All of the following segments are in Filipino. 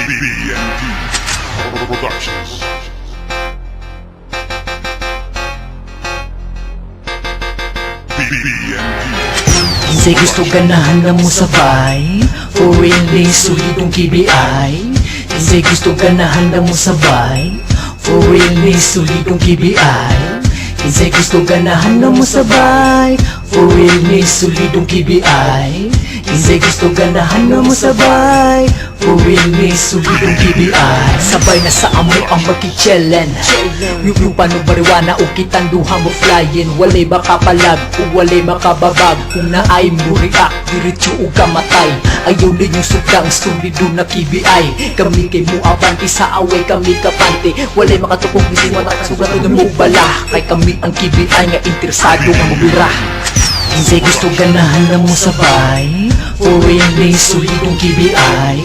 BND Productions. BND. Say gusto ganahan na mo sabay For real ni solidong KBI Say gusto ganahan na mo sabay For real ni solidong KBI Say gusto ganahan na mo sabay For real ni solidong KBI Say gusto ganahan na mo sabay For real ni solidong KBI Sabay na sa amoy ang magkichellen Yung paano bariwana o kitanduhan mo flyin Walay makapalag o walay makababag Kung naay mo react, diretso o kamatay Ayaw ninyong sudang solido na KBI Kami kay mo abanti sa away kami kapante Walay makatupog ni siwa nakasugat na mo bala Kay kami ang KBI nga interesado nga mubira Say gusto ganahan na mo sabay For real ni solidong KBI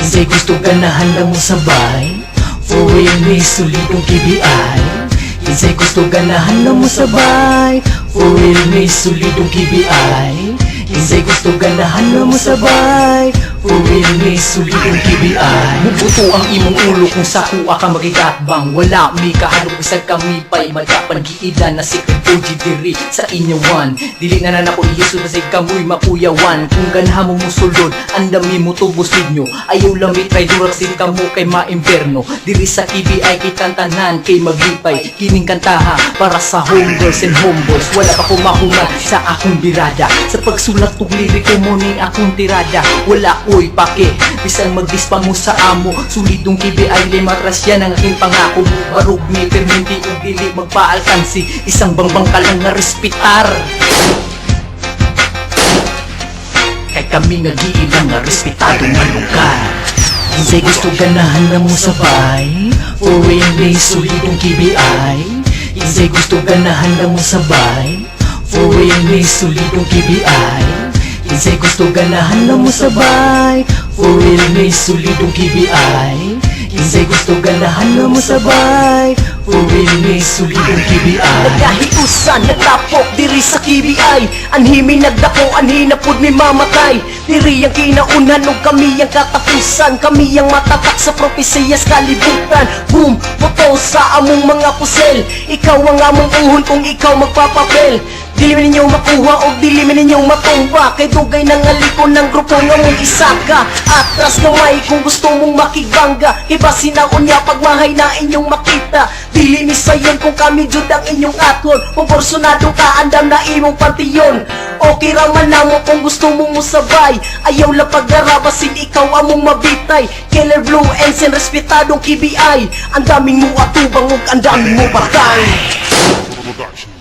Say gusto ganahan na mo sabay For real ni solidong KBI Say gusto ganahan na mo sabay For real ni solidong KBI Say gusto ganahan na mo sabay For real ni solidong KBI Mubuto ang imong ulo kung sa kuha ka magigatbang Wala mi kahalog isag kami pa'y magkapangiidan na secret OG diri sa inyawan Dili na nako iyeso na say kamoy mapuyawan Kung ganahan mo musulod, ang dami mo tubos ninyo Ayaw lang mi try durak sin kamo kay maimperno Diri sa KBI kay tantanan kay maglipay Kining kantaha para sa homegirls and homeboys Wala pa ko mahuman sa akong birada Sa pagsulat tug liriko mo ning akong tirada Wala oy pake, bisan magdispa mo sa amo Sulidong KBI lay matras yan ang aking pangako Barog mi perminti o dili magpaalkansi Isang bangbang ka lang nga respitar Kay kami nga giilang nga respetado nga lugar Say gusto ganahan na mo sabay For real ni solidong KBI Say gusto ganahan na mo sabay For real ni solidong KBI Say gusto ganahan na mo sabay For real ni solidong KBI Say gusto ganahan na mo sabay For real ni solidong KBI Nagahiusan, natapok diri sa KBI Anhimi nagdako, anhinapod mi mamatay Diri ang kinaunan ug kami ang katapusan Kami ang matatak sa propesiyas kalibutan Boom, boto sa among mga pusel Ikaw ang among uhon kung ikaw magpapapel Dili man ninyo makuha o dili man ninyo matumba Kay dugay nang alikon ng grupo nga mong isaka Atras gamay kung gusto mong makigbangga Kay basin na unya pagmahay na inyong makita Dili ni sayon kung kami jud ang inyong aton Proporsyonado ka andam na imong pantiyon Okay raman na mo kung gusto mong musabay Ayaw lang paggarabasin ikaw among mabitay Killer Blue Ensign respetadong KBI Ang daming mo atubang ug ang daming mo patay Production.